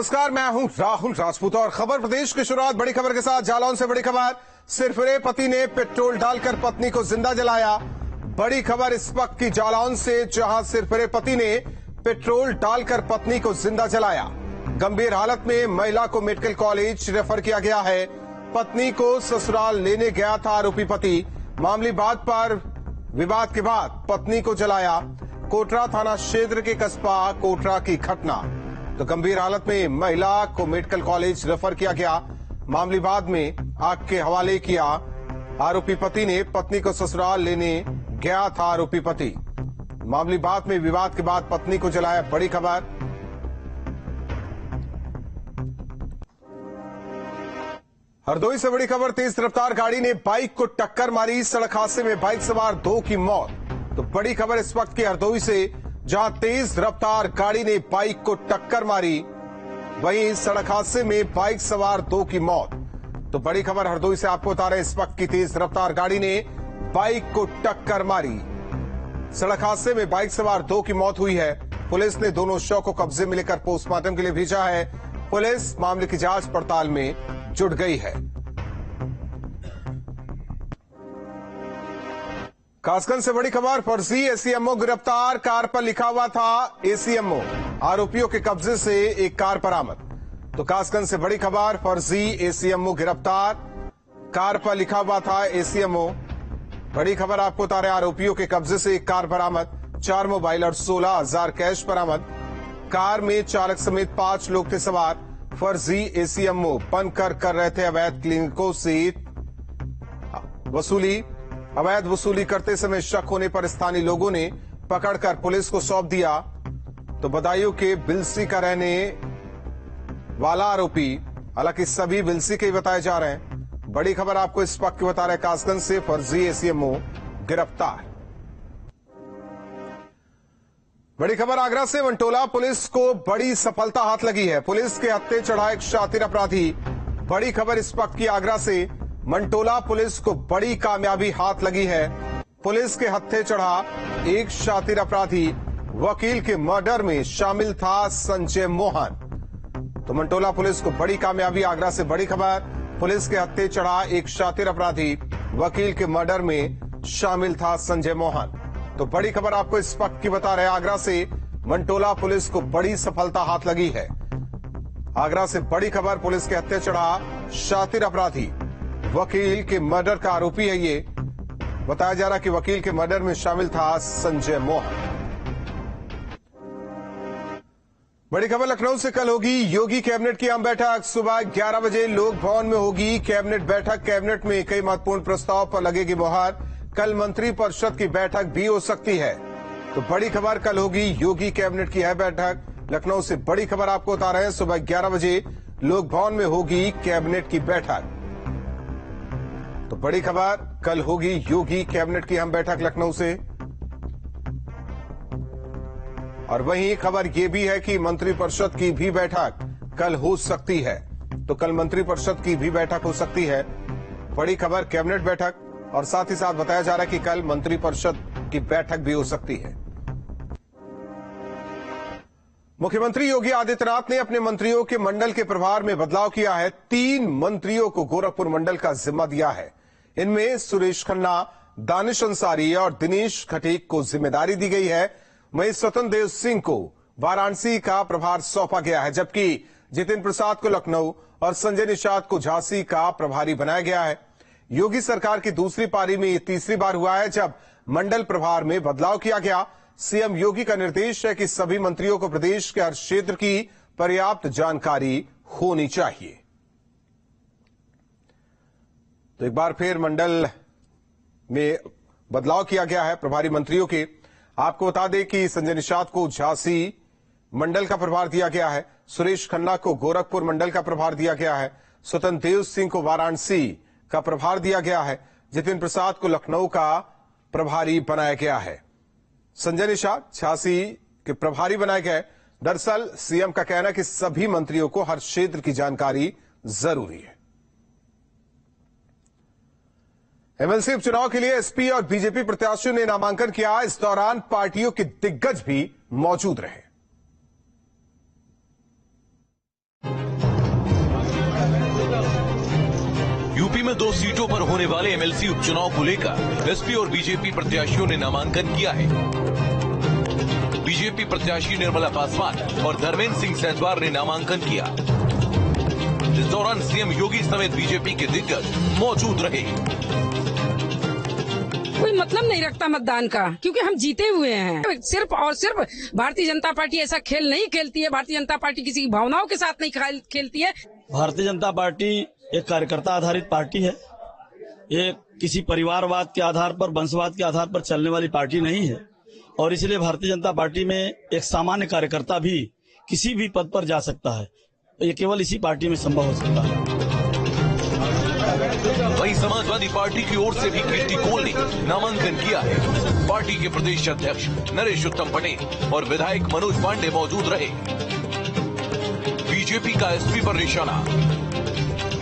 नमस्कार, मैं हूं राहुल राजपूत और खबर प्रदेश की शुरुआत बड़ी खबर के साथ। जालौन से बड़ी खबर, सिरफिरे पति ने पेट्रोल डालकर पत्नी को जिंदा जलाया। बड़ी खबर इस वक्त की जालौन से, जहां सिरफिरे पति ने पेट्रोल डालकर पत्नी को जिंदा जलाया। गंभीर हालत में महिला को मेडिकल कॉलेज रेफर किया गया है। पत्नी को ससुराल लेने गया था आरोपी पति। मामूली बात पर विवाद के बाद पत्नी को जलाया। कोटरा थाना क्षेत्र के कस्बा कोटरा की घटना। तो गंभीर हालत में महिला को मेडिकल कॉलेज रेफर किया गया। मामूली बाद में आग के हवाले किया। आरोपी पति ने पत्नी को ससुराल लेने गया था आरोपी पति। मामूली बात में विवाद के बाद पत्नी को जलाया। बड़ी खबर। हरदोई से बड़ी खबर, तेज रफ्तार गाड़ी ने बाइक को टक्कर मारी। सड़क हादसे में बाइक सवार 2 की मौत। तो बड़ी खबर इस वक्त की हरदोई से, जहां तेज रफ्तार गाड़ी ने बाइक को टक्कर मारी, वहीं सड़क हादसे में बाइक सवार 2 की मौत। तो बड़ी खबर हरदोई से आपको बता रहे हैं, इस वक्त की तेज रफ्तार गाड़ी ने बाइक को टक्कर मारी। सड़क हादसे में बाइक सवार 2 की मौत हुई है। पुलिस ने दोनों शव को कब्जे में लेकर पोस्टमार्टम के लिए भेजा है। पुलिस मामले की जांच पड़ताल में जुट गई है। कासगंज से बड़ी खबर, फर्जी एसीएमओ गिरफ्तार। कार पर लिखा हुआ था एसीएमओ। आरोपियों के कब्जे से एक कार बरामद। तो कासगंज से बड़ी खबर, फर्जी एसीएमओ गिरफ्तार। कार पर लिखा हुआ था एसीएमओ। बड़ी खबर आपको बता रहे, आरोपियों के कब्जे से एक कार बरामद, 4 मोबाइल और 16,000 कैश बरामद। कार में चालक समेत 5 लोग थे सवार। फर्जी एसीएमओ बनकर कर रहे थे अवैध क्लिनिकों से वसूली। अवैध वसूली करते समय शक होने पर स्थानीय लोगों ने पकड़कर पुलिस को सौंप दिया। तो बदायूं के बिलसी का रहने वाला आरोपी, हालांकि सभी बिलसी के ही बताए जा रहे हैं। बड़ी खबर आपको इस वक्त बता रहे, कासगंज से फर्जी एसीएमओ गिरफ्तार। बड़ी खबर आगरा से, मंटोला पुलिस को बड़ी सफलता हाथ लगी है। पुलिस के हत्थे चढ़ा एक शातिर अपराधी। बड़ी खबर इस वक्त की आगरा से, मंटोला पुलिस को बड़ी कामयाबी हाथ लगी है। पुलिस के हत्थे चढ़ा एक शातिर अपराधी। वकील के मर्डर में शामिल था संजय मोहन। तो मंटोला पुलिस को बड़ी कामयाबी। आगरा से बड़ी खबर, पुलिस के हत्थे चढ़ा एक शातिर अपराधी। वकील के मर्डर में शामिल था संजय मोहन। तो बड़ी खबर आपको इस वक्त की बता रहे, आगरा से मंटोला पुलिस को बड़ी सफलता हाथ लगी है। आगरा से बड़ी खबर, पुलिस के हत्थे चढ़ा शातिर अपराधी। वकील के मर्डर का आरोपी है ये। बताया जा रहा कि वकील के मर्डर में शामिल था संजय मोहन। बड़ी खबर लखनऊ से, कल होगी योगी कैबिनेट की अहम बैठक। सुबह 11 बजे लोक भवन में होगी कैबिनेट बैठक। कैबिनेट में कई महत्वपूर्ण प्रस्ताव पर लगेगी मुहर। कल मंत्री परिषद की बैठक भी हो सकती है। तो बड़ी खबर, कल होगी योगी कैबिनेट की है बैठक। लखनऊ से बड़ी खबर आपको बता रहे हैं, सुबह 11 बजे लोक भवन में होगी कैबिनेट की बैठक। तो बड़ी खबर, कल होगी योगी कैबिनेट की अहम बैठक लखनऊ से। और वहीं खबर यह भी है कि मंत्रिपरिषद की भी बैठक कल हो सकती है। तो कल मंत्रिपरिषद की भी बैठक हो सकती है। बड़ी खबर, कैबिनेट बैठक, और साथ ही साथ बताया जा रहा है कि कल मंत्रिपरिषद की बैठक भी हो सकती है। मुख्यमंत्री योगी आदित्यनाथ ने अपने मंत्रियों के मंडल के प्रभार में बदलाव किया है। 3 मंत्रियों को गोरखपुर मंडल का जिम्मा दिया है। इनमें सुरेश खन्ना, दानिश अंसारी और दिनेश खटीक को जिम्मेदारी दी गई है। वहीं स्वतंत्र देव सिंह को वाराणसी का प्रभार सौंपा गया है, जबकि जितिन प्रसाद को लखनऊ और संजय निषाद को झांसी का प्रभारी बनाया गया है। योगी सरकार की दूसरी पारी में यह तीसरी बार हुआ है जब मंडल प्रभार में बदलाव किया गया। सीएम योगी का निर्देश है कि सभी मंत्रियों को प्रदेश के हर क्षेत्र की पर्याप्त जानकारी होनी चाहिए। तो एक बार फिर मंडल में बदलाव किया गया है प्रभारी मंत्रियों के। आपको बता दें कि संजय निषाद को झांसी मंडल का प्रभार दिया गया है। सुरेश खन्ना को गोरखपुर मंडल का प्रभार दिया गया है। स्वतंत्र देव सिंह को वाराणसी का प्रभार दिया गया है। जितिन प्रसाद को लखनऊ का प्रभारी बनाया गया है। संजय निषाद झांसी के प्रभारी बनाए गए। दरअसल सीएम का कहना है कि सभी मंत्रियों को हर क्षेत्र की जानकारी जरूरी है। एमएलसी उपचुनाव के लिए एसपी और बीजेपी प्रत्याशियों ने नामांकन किया। इस दौरान पार्टियों के दिग्गज भी मौजूद रहे। 2 सीटों पर होने वाले एमएलसी उपचुनाव को लेकर एसपी और बीजेपी प्रत्याशियों ने नामांकन किया है। बीजेपी प्रत्याशी निर्मला पासवान और धर्मेंद्र सिंह सेजवार ने नामांकन किया। इस दौरान सीएम योगी समेत बीजेपी के दिग्गज मौजूद रहे। कोई मतलब नहीं रखता मतदान का, क्योंकि हम जीते हुए हैं। सिर्फ और सिर्फ भारतीय जनता पार्टी ऐसा खेल नहीं खेलती है। भारतीय जनता पार्टी किसी की भावनाओं के साथ नहीं खेलती है। भारतीय जनता पार्टी एक कार्यकर्ता आधारित पार्टी है। ये किसी परिवारवाद के आधार पर, वंशवाद के आधार पर चलने वाली पार्टी नहीं है। और इसलिए भारतीय जनता पार्टी में एक सामान्य कार्यकर्ता भी किसी भी पद पर जा सकता है। ये केवल इसी पार्टी में संभव हो सकता है। वहीं समाजवादी पार्टी की ओर से भी कीर्ति कोल ने नामांकन किया है। पार्टी के प्रदेश अध्यक्ष नरेश उत्तम पटेल और विधायक मनोज पांडे मौजूद रहे। बीजेपी का एसपी पर निशाना।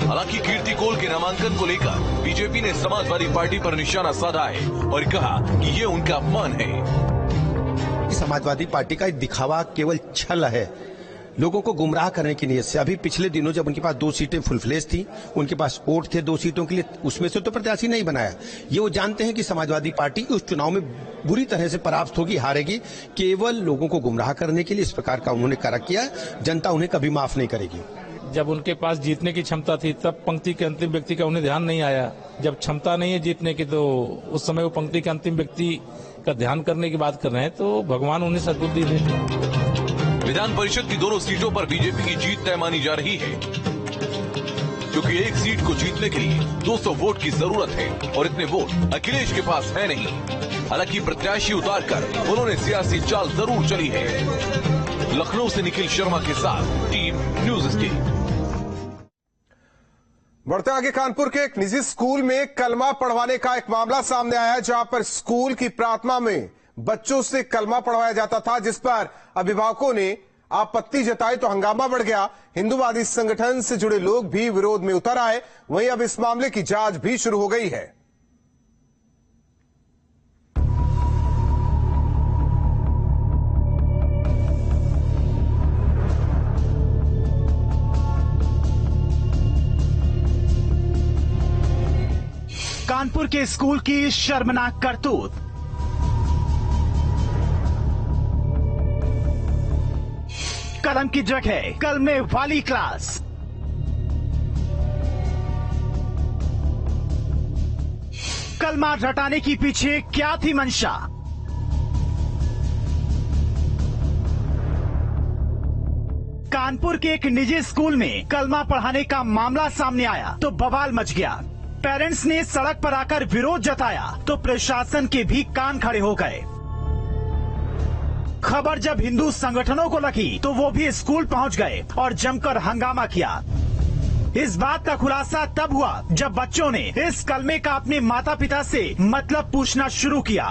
हालांकि कीर्ति कोल के नामांकन को लेकर बीजेपी ने समाजवादी पार्टी पर निशाना साधा है और कहा कि ये उनका अपमान है। समाजवादी पार्टी का एक दिखावा, केवल छल है, लोगों को गुमराह करने की नीयत से। अभी पिछले दिनों जब उनके पास 2 सीटें फुलफ्लेज थी, उनके पास वोट थे 2 सीटों के लिए, उसमें से तो प्रत्याशी नहीं बनाया। ये वो जानते हैं कि समाजवादी पार्टी उस चुनाव में बुरी तरह से परास्त होगी, हारेगी। केवल लोगों को गुमराह करने के लिए इस प्रकार का उन्होंने कार्य किया। जनता उन्हें कभी माफ नहीं करेगी। जब उनके पास जीतने की क्षमता थी तब पंक्ति के अंतिम व्यक्ति का उन्हें ध्यान नहीं आया। जब क्षमता नहीं है जीतने की तो उस समय वो पंक्ति के अंतिम व्यक्ति का ध्यान करने की बात कर रहे हैं, तो भगवान उन्हें सद्बुद्धि दे। विधान परिषद की दोनों सीटों पर बीजेपी की जीत तय मानी जा रही है, क्योंकि एक सीट को जीतने के लिए 200 वोट की जरूरत है और इतने वोट अखिलेश के पास है नहीं। हालांकि प्रत्याशी उतारकर उन्होंने सियासी चाल जरूर चली है। लखनऊ से निखिल शर्मा के साथ टीम न्यूज स्टेट। बढ़ते आगे, कानपुर के एक निजी स्कूल में कलमा पढ़वाने का एक मामला सामने आया है, जहां पर स्कूल की प्रार्थना में बच्चों से कलमा पढ़वाया जाता था, जिस पर अभिभावकों ने आपत्ति जताई तो हंगामा बढ़ गया। हिंदूवादी संगठन से जुड़े लोग भी विरोध में उतर आए। वहीं अब इस मामले की जांच भी शुरू हो गई है। कानपुर के स्कूल की शर्मनाक करतूत। कलम की जगह कलमे वाली क्लास। कलमा रटाने की पीछे क्या थी मंशा? कानपुर के एक निजी स्कूल में कलमा पढ़ाने का मामला सामने आया तो बवाल मच गया। पेरेंट्स ने सड़क पर आकर विरोध जताया तो प्रशासन के भी कान खड़े हो गए। खबर जब हिंदू संगठनों को लगी तो वो भी स्कूल पहुंच गए और जमकर हंगामा किया। इस बात का खुलासा तब हुआ जब बच्चों ने इस कलमे का अपने माता पिता से मतलब पूछना शुरू किया।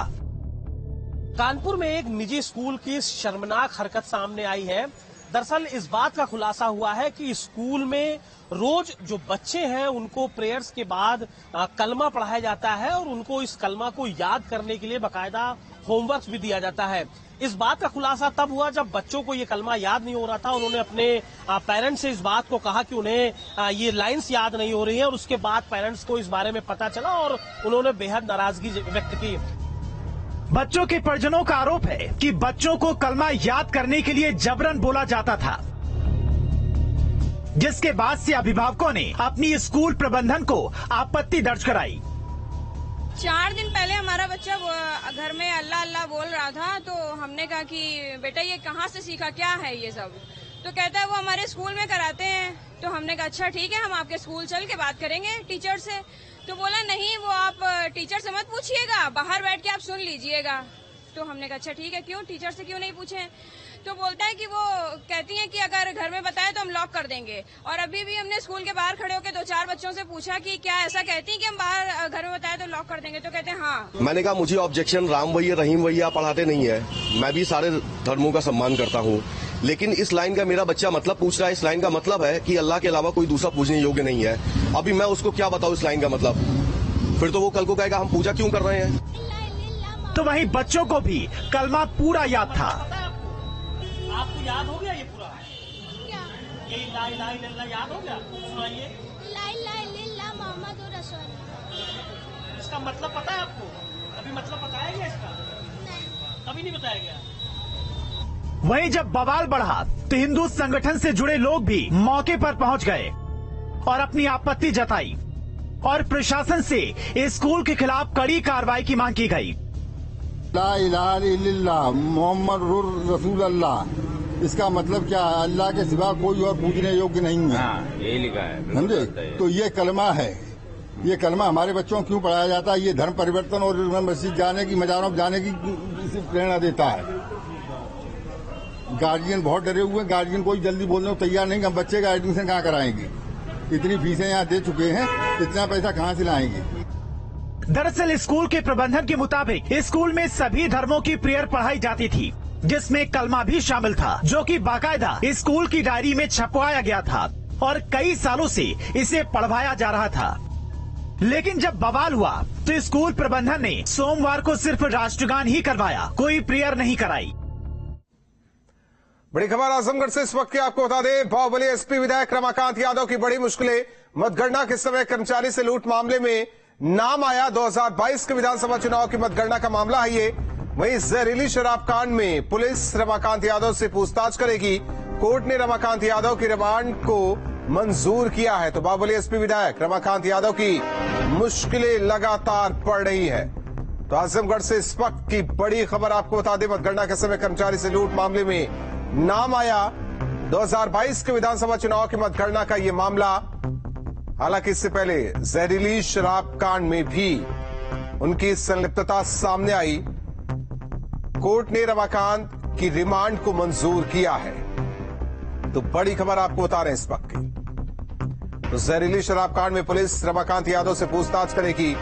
कानपुर में एक निजी स्कूल की शर्मनाक हरकत सामने आई है। दरअसल इस बात का खुलासा हुआ है कि स्कूल में रोज जो बच्चे हैं उनको प्रेयर्स के बाद कलमा पढ़ाया जाता है और उनको इस कलमा को याद करने के लिए बकायदा होमवर्क भी दिया जाता है। इस बात का खुलासा तब हुआ जब बच्चों को ये कलमा याद नहीं हो रहा था। उन्होंने अपने पेरेंट्स से इस बात को कहा कि उन्हें ये लाइंस याद नहीं हो रही है और उसके बाद पेरेंट्स को इस बारे में पता चला और उन्होंने बेहद नाराजगी व्यक्त की। बच्चों के परिजनों का आरोप है कि बच्चों को कलमा याद करने के लिए जबरन बोला जाता था, जिसके बाद से अभिभावकों ने अपनी स्कूल प्रबंधन को आपत्ति दर्ज कराई। 4 दिन पहले हमारा बच्चा घर में अल्लाह अल्लाह बोल रहा था, तो हमने कहा कि बेटा ये कहाँ से सीखा, क्या है ये सब? तो कहता है वो हमारे स्कूल में कराते हैं। तो हमने कहा अच्छा ठीक है, हम आपके स्कूल चल के बात करेंगे टीचर से। तो बोला नहीं, वो आप टीचर से मत पूछिएगा, बाहर बैठ के आप सुन लीजिएगा। तो हमने कहा अच्छा ठीक है, क्यों, टीचर से क्यों नहीं पूछे? तो बोलता है कि वो कहती हैं कि अगर घर में बताए तो हम लॉक कर देंगे। और अभी भी हमने स्कूल के बाहर खड़े होकर 2-4 बच्चों से पूछा कि क्या ऐसा कहती हैं कि हम बाहर घर में बताए तो लॉक कर देंगे? तो कहते हैं हाँ। मैंने कहा मुझे ऑब्जेक्शन, राम भैया रहीम भैया पढ़ाते नहीं है, मैं भी सारे धर्मों का सम्मान करता हूँ, लेकिन इस लाइन का मेरा बच्चा मतलब पूछ रहा है। इस लाइन का मतलब है कि अल्लाह के अलावा कोई दूसरा पूजने योग्य नहीं है। अभी मैं उसको क्या बताऊँ इस लाइन का मतलब? फिर तो वो कल को कहेगा हम पूजा क्यों कर रहे हैं। तो वहीं बच्चों को भी कलमा पूरा याद था। आपको याद हो गया ये पूरा? क्या? ये ला इलाहा इल्लल्लाह याद हो गया? सुनाइए। ला इलाहा इल्लल्लाह मोहम्मदुर रसूलुल्लाह। इसका मतलब पता है आपको? अभी मतलब बताया गया इसका? कभी नहीं बताया गया। वहीं जब बवाल बढ़ा तो हिंदू संगठन से जुड़े लोग भी मौके पर पहुंच गए और अपनी आपत्ति जताई और प्रशासन से स्कूल के खिलाफ कड़ी कार्रवाई की मांग की गई। ला इलाहा इल्लल्लाह मोहम्मद रसूल अल्लाह, इसका मतलब क्या है? अल्लाह के सिवा कोई और पूजने योग्य नहीं है। यही लिखा है, समझे? तो ये कलमा है। ये कलमा हमारे बच्चों को क्यों पढ़ाया जाता है? ये धर्म परिवर्तन और मस्जिद जाने की, मजारों में जाने की प्रेरणा देता है। गार्जियन बहुत डरे हुए हैं। गार्जियन कोई जल्दी बोलने को तैयार नहीं कि हम बच्चे का एडमिशन कहाँ कराएंगे। इतनी फीसें यहाँ दे चुके हैं, इतना पैसा कहाँ से लाएंगे? दरअसल स्कूल के प्रबंधन के मुताबिक स्कूल में सभी धर्मों की प्रेयर पढ़ाई जाती थी, जिसमें कलमा भी शामिल था, जो कि बाकायदा स्कूल की डायरी में छपवाया गया था और कई सालों से इसे पढ़वाया जा रहा था। लेकिन जब बवाल हुआ तो स्कूल प्रबंधन ने सोमवार को सिर्फ राष्ट्रगान ही करवाया, कोई प्रेयर नहीं कराई। बड़ी खबर आजमगढ़ से इस वक्त की आपको बता दें, बाहुबली एसपी विधायक रमाकांत यादव की बड़ी मुश्किलें। मतगणना के समय कर्मचारी से लूट मामले में नाम आया। 2022 के विधानसभा चुनाव की मतगणना का मामला है ये। वहीं जहरीली शराब कांड में पुलिस रमाकांत यादव से पूछताछ करेगी। कोर्ट ने रमाकांत यादव की रिमांड को मंजूर किया है। तो बाहुबली एसपी विधायक रमाकांत यादव की मुश्किलें लगातार बढ़ रही है। तो आजमगढ़ से इस वक्त की बड़ी खबर आपको बता दें, मतगणना के समय कर्मचारी से लूट मामले में नाम आया। 2022 के विधानसभा चुनाव की मतगणना का यह मामला। हालांकि इससे पहले जहरीली शराब कांड में भी उनकी संलिप्तता सामने आई। कोर्ट ने रमाकांत की रिमांड को मंजूर किया है। तो बड़ी खबर आपको बता रहे हैं इस वक्त की। तो जहरीली शराब कांड में पुलिस रमाकांत यादव से पूछताछ करेगी।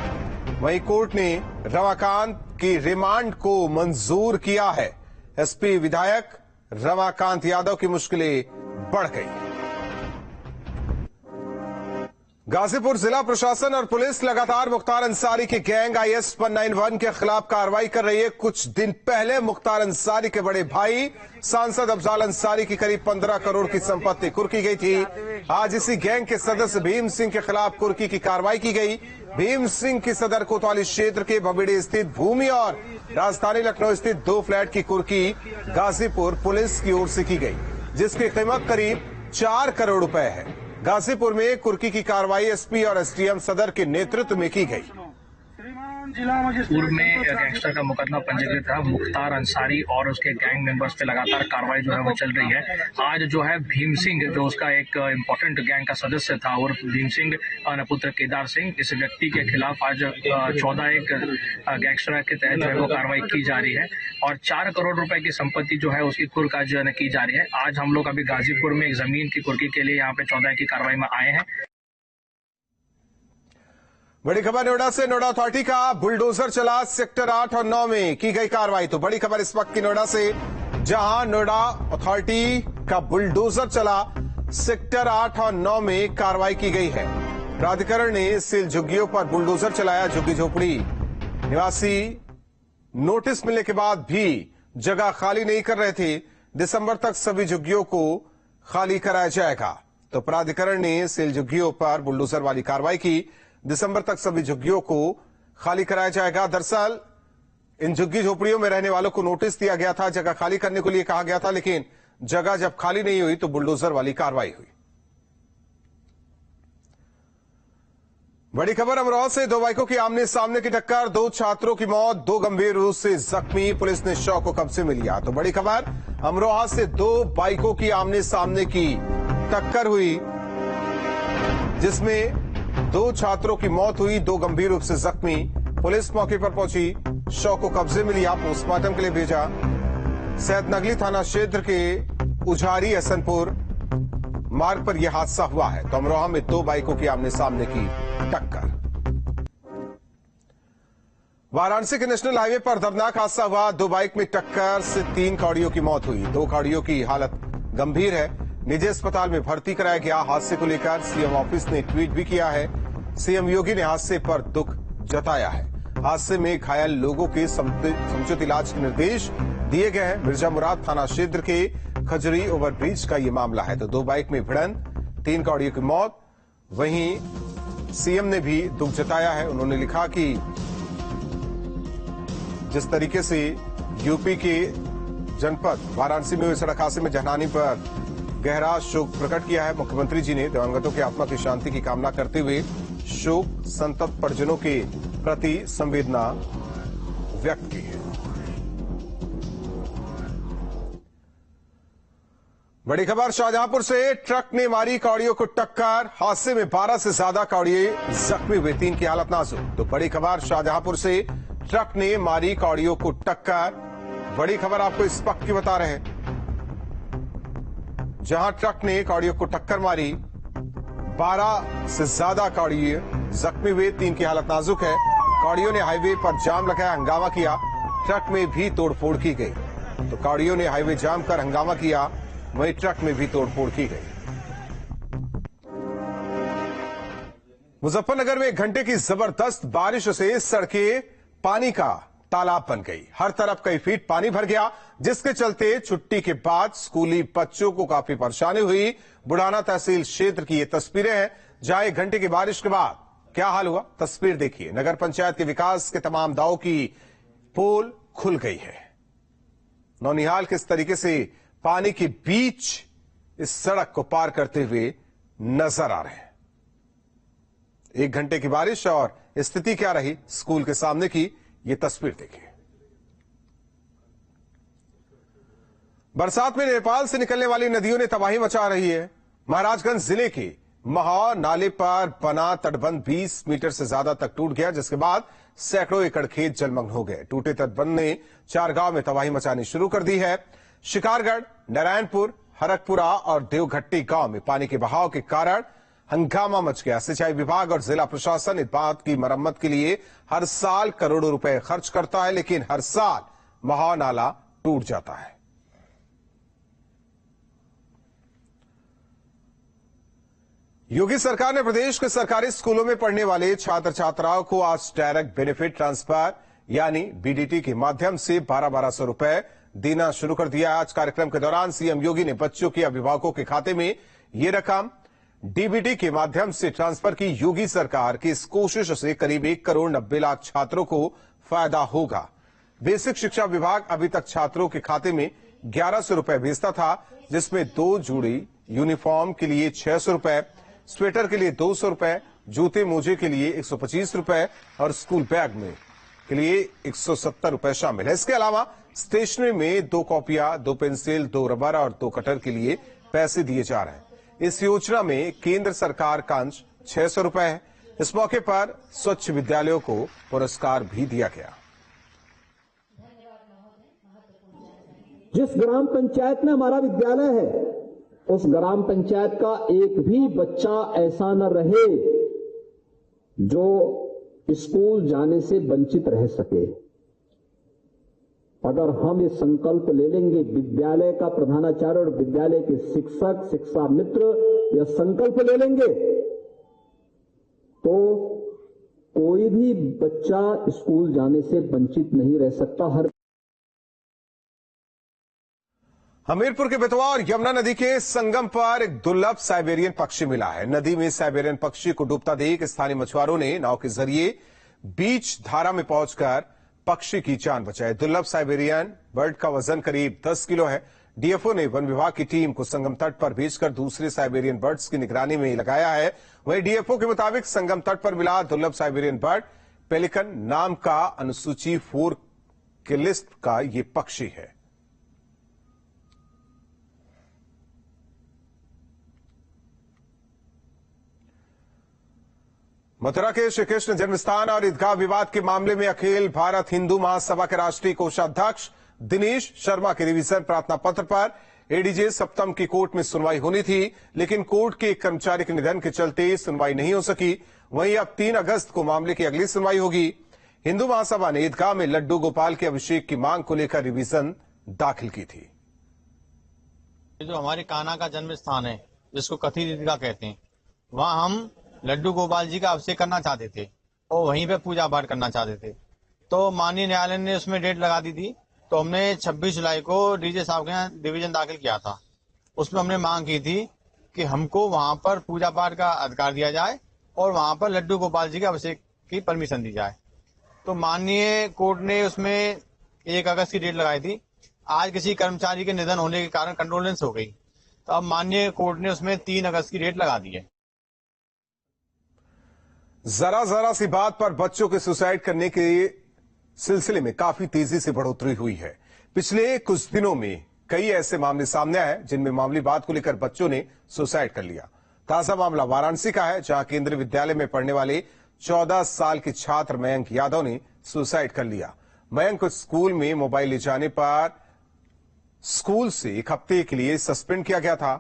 वहीं कोर्ट ने रमाकांत की रिमांड को मंजूर किया है। एसपी विधायक रमाकांत यादव की मुश्किलें बढ़ गई। गाजीपुर जिला प्रशासन और पुलिस लगातार मुख्तार अंसारी के गैंग IS 191 के खिलाफ कार्रवाई कर रही है। कुछ दिन पहले मुख्तार अंसारी के बड़े भाई सांसद अफजाल अंसारी की करीब 15 करोड़ की संपत्ति कुर्की गई थी। आज इसी गैंग के सदस्य भीम सिंह के खिलाफ कुर्की की कार्रवाई की गई। भीम सिंह की सदर कोतवाली क्षेत्र के भबीड़ी स्थित भूमि और राजधानी लखनऊ स्थित 2 फ्लैट की कुर्की गाजीपुर पुलिस की ओर से की गई, जिसकी कीमत करीब 4 करोड़ रुपए है। गाजीपुर में कुर्की की कार्रवाई एसपी और एसडीएम सदर के नेतृत्व में की गई। पूर्व में गैंगस्टर का मुकदमा पंजीकृत था मुख्तार अंसारी और उसके गैंग मेंबर्स पे लगातार कार्रवाई जो है वो चल रही है। आज जो है भीम सिंह, जो उसका एक इम्पोर्टेंट गैंग का सदस्य था, और भीम सिंह पुत्र केदार सिंह, इस व्यक्ति के खिलाफ आज 14 एक गैंगस्टर के तहत जो है वो कार्रवाई की जा रही है और 4 करोड़ रुपए की संपत्ति जो है उसकी कुर्क आज की जा रही है। आज हम लोग अभी गाजीपुर में एक जमीन की कुर्की के लिए यहाँ पे 14 की कार्रवाई में आए हैं। बड़ी खबर नोएडा से। नोएडा अथॉरिटी का बुलडोजर चला। सेक्टर 8 और 9 में की गई कार्रवाई। तो बड़ी खबर इस वक्त की नोएडा से, जहां नोएडा अथॉरिटी का बुलडोजर चला। सेक्टर 8 और 9 में कार्रवाई की गई है। प्राधिकरण ने सील झुग्गियों पर बुलडोजर चलाया। झुग्गी झोपड़ी निवासी नोटिस मिलने के बाद भी जगह खाली नहीं कर रहे थे। दिसंबर तक सभी झुग्गियों को खाली कराया जाएगा। तो प्राधिकरण ने सील झुग्गियों पर बुलडोजर वाली कार्रवाई की। दिसंबर तक सभी झुग्गियों को खाली कराया जाएगा। दरअसल इन झुग्गी झोपड़ियों में रहने वालों को नोटिस दिया गया था, जगह खाली करने के लिए कहा गया था, लेकिन जगह जब खाली नहीं हुई तो बुलडोजर वाली कार्रवाई हुई। बड़ी खबर अमरोहा से। 2 बाइकों की आमने सामने की टक्कर, 2 छात्रों की मौत, 2 गंभीर रूप से जख्मी। पुलिस ने शव को कब्जे में लिया। तो बड़ी खबर अमरोहा से 2 बाइकों की आमने सामने की टक्कर हुई, जिसमें 2 छात्रों की मौत हुई, 2 गंभीर रूप से जख्मी। पुलिस मौके पर पहुंची, शव को कब्जे में लिया, पोस्टमार्टम के लिए भेजा। सैदनगली थाना क्षेत्र के उझारी हसनपुर मार्ग पर यह हादसा हुआ है। तो अमरोहा में 2 बाइकों की आमने सामने की टक्कर। वाराणसी के नेशनल हाईवे पर दर्दनाक हादसा हुआ। 2 बाइक में टक्कर से 3 कौड़ियों की मौत हुई। 2 कौड़ियों की हालत गंभीर है, निजी अस्पताल में भर्ती कराया गया। हादसे को लेकर सीएम ऑफिस ने ट्वीट भी किया है। सीएम योगी ने हादसे पर दुख जताया है। हादसे में घायल लोगों के समुचित इलाज के निर्देश दिए गए हैं। मिर्जा मुराद थाना क्षेत्र के खजरी ओवरब्रिज का ये मामला है। तो 2 बाइक में भिड़ंत, 3 कौड़ियों की मौत। वहीं सीएम ने भी दुख जताया है। उन्होंने लिखा कि जिस तरीके से यूपी के जनपद वाराणसी में हुए सड़क हादसे में जनहानि पर गहरा शोक प्रकट किया है। मुख्यमंत्री जी ने दिवंगतों की आत्मा की शांति की कामना करते हुए शोक संतप्त परिजनों के प्रति संवेदना व्यक्त की है। बड़ी खबर शाहजहांपुर से, ट्रक ने मारी कौड़ियों को टक्कर, हादसे में 12 से ज्यादा कौड़िए जख्मी हुए, 3 की हालत नाजुक। तो बड़ी खबर शाहजहांपुर से, ट्रक ने मारी कौड़ियों को टक्कर। बड़ी खबर आपको इस वक्त की बता रहे हैं, जहां ट्रक ने कौड़ियों को टक्कर मारी, 12 से ज्यादा कौड़िए जख्मी हुए, 3 की हालत नाजुक है। कौड़ियों ने हाईवे पर जाम लगाया, हंगामा किया, ट्रक में भी तोड़फोड़ की गई। तो कौड़ियों ने हाईवे जाम कर हंगामा किया, वहीं ट्रक में भी तोड़फोड़ की गई। मुजफ्फरनगर में 1 घंटे की जबरदस्त बारिश से सड़कें पानी का तालाब बन गई। हर तरफ कई फीट पानी भर गया, जिसके चलते छुट्टी के बाद स्कूली बच्चों को काफी परेशानी हुई। बुढ़ाना तहसील क्षेत्र की ये तस्वीरें हैं, जहां 1 घंटे की बारिश के बाद क्या हाल हुआ, तस्वीर देखिए। नगर पंचायत के विकास के तमाम दावों की पोल खुल गई है। नौनिहाल किस तरीके से पानी के बीच इस सड़क को पार करते हुए नजर आ रहे हैं। 1 घंटे की बारिश और स्थिति क्या रही स्कूल के सामने की, ये तस्वीर देखिए। बरसात में नेपाल से निकलने वाली नदियों ने तबाही मचा रही है। महाराजगंज जिले के महा नाले पर बना तटबंध 20 मीटर से ज्यादा तक टूट गया, जिसके बाद सैकड़ों एकड़ खेत जलमग्न हो गए। टूटे तटबंध ने 4 गांव में तबाही मचानी शुरू कर दी है। शिकारगढ़, नारायणपुर, हरकपुरा और देवघट्टी गांव में पानी के बहाव के कारण हंगामा मच गया। सिंचाई विभाग और जिला प्रशासन इस बात की मरम्मत के लिए हर साल करोड़ों रुपए खर्च करता है, लेकिन हर साल महाव नाला टूट जाता है। योगी सरकार ने प्रदेश के सरकारी स्कूलों में पढ़ने वाले छात्र छात्राओं को आज डायरेक्ट बेनिफिट ट्रांसफर यानी बीडीटी के माध्यम से 1200 रुपए देना शुरू कर दिया। आज कार्यक्रम के दौरान सीएम योगी ने बच्चों के अभिभावकों के खाते में ये रकम डीबीटी के माध्यम से ट्रांसफर की। योगी सरकार की इस कोशिश से करीब 1 करोड़ 90 लाख छात्रों को फायदा होगा। बेसिक शिक्षा विभाग अभी तक छात्रों के खाते में 1100 रुपए भेजता था, जिसमें 2 जोड़ी यूनिफॉर्म के लिए 600 रुपए, स्वेटर के लिए 200 रुपए, जूते मोजे के लिए 125 रुपए और स्कूल बैग में के लिए 170 रुपए शामिल है। इसके अलावा स्टेशनरी में 2 कॉपियां, 2 पेंसिल, 2 रबर और 2 कटर के लिए पैसे दिए जा रहे हैं। इस योजना में केंद्र सरकार का अंश 600 रुपए है। इस मौके पर स्वच्छ विद्यालयों को पुरस्कार भी दिया गया। जिस ग्राम पंचायत में हमारा विद्यालय है, उस ग्राम पंचायत का एक भी बच्चा ऐसा न रहे जो स्कूल जाने से वंचित रह सके। अगर हम ये संकल्प ले लेंगे, विद्यालय का प्रधानाचार्य और विद्यालय के शिक्षक, शिक्षा मित्र यह संकल्प ले लेंगे, तो कोई भी बच्चा स्कूल जाने से वंचित नहीं रह सकता। हमीरपुर के बेतवा और यमुना नदी के संगम पर एक दुर्लभ साइबेरियन पक्षी मिला है। नदी में साइबेरियन पक्षी को डूबता देख स्थानीय मछुआरों ने नाव के जरिए बीच धारा में पहुंचकर पक्षी की जान बचाई। दुर्लभ साइबेरियन बर्ड का वजन करीब 10 किलो है। डीएफओ ने वन विभाग की टीम को संगम तट पर भेजकर दूसरे साइबेरियन बर्ड्स की निगरानी में लगाया है। वहीं डीएफओ के मुताबिक संगम तट पर मिला दुर्लभ साइबेरियन बर्ड पेलिकन नाम का अनुसूची 4 की लिस्ट का ये पक्षी है। मथुरा के श्री कृष्ण जन्मस्थान और ईदगाह विवाद के मामले में अखिल भारत हिंदू महासभा के राष्ट्रीय कोषाध्यक्ष दिनेश शर्मा के रिवीजन प्रार्थना पत्र पर एडीजे सप्तम की कोर्ट में सुनवाई होनी थी, लेकिन कोर्ट के एक कर्मचारी के निधन के चलते सुनवाई नहीं हो सकी। वहीं अब 3 अगस्त को मामले की अगली सुनवाई होगी। हिंदू महासभा ने ईदगाह में लड्डू गोपाल के अभिषेक की मांग को लेकर रिवीजन दाखिल की थी। जो हमारे कान्हा का जन्म स्थान है, जिसको कथित ईदगाह कहते हैं, वहाँ हम लड्डू गोपाल जी का अभिषेक करना चाहते थे और वहीं पे पूजा पाठ करना चाहते थे। तो माननीय न्यायालय ने उसमें डेट लगा दी थी, तो हमने 26 जुलाई को डीजे साहब के यहाँ डिवीजन दाखिल किया था। उसमें हमने मांग की थी कि हमको वहां पर पूजा पाठ का अधिकार दिया जाए और वहां पर लड्डू गोपाल जी के अभिषेक की परमिशन दी जाए। तो माननीय कोर्ट ने उसमें 1 अगस्त की डेट लगाई थी। आज किसी कर्मचारी के निधन होने के कारण कंडोलेंस हो गई, तो अब माननीय कोर्ट ने उसमें 3 अगस्त की डेट लगा दी है। जरा सी बात पर बच्चों के सुसाइड करने के सिलसिले में काफी तेजी से बढ़ोतरी हुई है। पिछले कुछ दिनों में कई ऐसे मामले सामने आए जिनमें मामूली बात को लेकर बच्चों ने सुसाइड कर लिया। ताजा मामला वाराणसी का है, जहां केंद्रीय विद्यालय में पढ़ने वाले 14 साल के छात्र मयंक यादव ने सुसाइड कर लिया। मयंक को स्कूल में मोबाइल ले जाने पर स्कूल से 1 हफ्ते के लिए सस्पेंड किया गया था।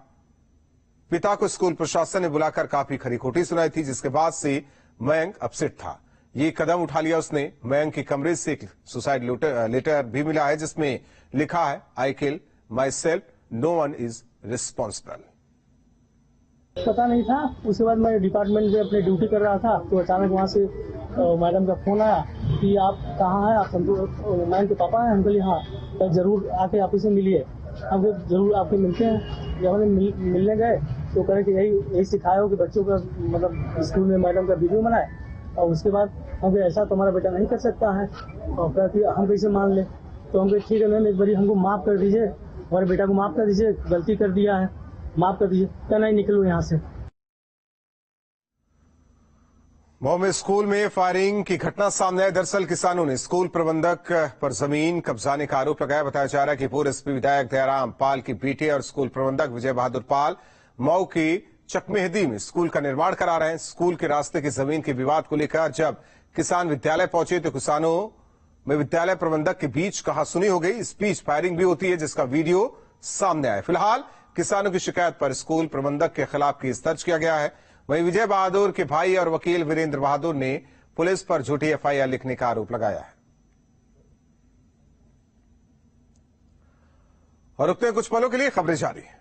पिता को स्कूल प्रशासन ने बुलाकर काफी खरी खोटी सुनाई थी, जिसके बाद से मयंक अपसेट था। ये कदम उठा लिया उसने। मयंक के कमरे से एक सुसाइड लेटर भी मिला है, जिसमें लिखा है, I kill myself, no one is responsible. पता नहीं था। उसके बाद मैं डिपार्टमेंट में अपनी ड्यूटी कर रहा था, तो अचानक वहाँ से मैडम का फोन आया कि आप कहाँ हैं, आप मयंक के पापा हैं। हम बोले हाँ, तो जरूर आके आप से मिलिए। हम जरूर आपके मिलते हैं। जब हम मिलने गए तो कहे कि यही सिखाया हो कि बच्चों का मतलब स्कूल में मैडम का वीडियो बनाए, और उसके बाद हम ऐसा तुम्हारा बेटा नहीं कर सकता है, और कहती हम कैसे मान ले। तो हम ठीक है मैम, एक बार हमको माफ कर दीजिए, हमारे बेटा को माफ कर दीजिए, गलती कर दिया है, माफ कर दीजिए। क्या नहीं, निकलो यहाँ से। मऊ में स्कूल में फायरिंग की घटना सामने आई। दरअसल किसानों ने स्कूल प्रबंधक पर जमीन कब्जाने का आरोप लगाया। बताया जा रहा है कि पूर्व एसपी विधायक दयाराम पाल के बेटे और स्कूल प्रबंधक विजय बहादुर पाल मऊ के चकमेहदी में स्कूल का निर्माण करा रहे हैं। स्कूल के रास्ते की जमीन के विवाद को लेकर जब किसान विद्यालय पहुंचे तो किसानों में विद्यालय प्रबंधक के बीच कहासुनी हो गई। इस बीच फायरिंग भी होती है, जिसका वीडियो सामने आया। फिलहाल किसानों की शिकायत पर स्कूल प्रबंधक के खिलाफ केस दर्ज किया गया है। वहीं विजय बहादुर के भाई और वकील वीरेंद्र बहादुर ने पुलिस पर झूठी एफआईआर लिखने का आरोप लगाया है। और रुकते हैं कुछ पलों के लिए, खबरें जारी है।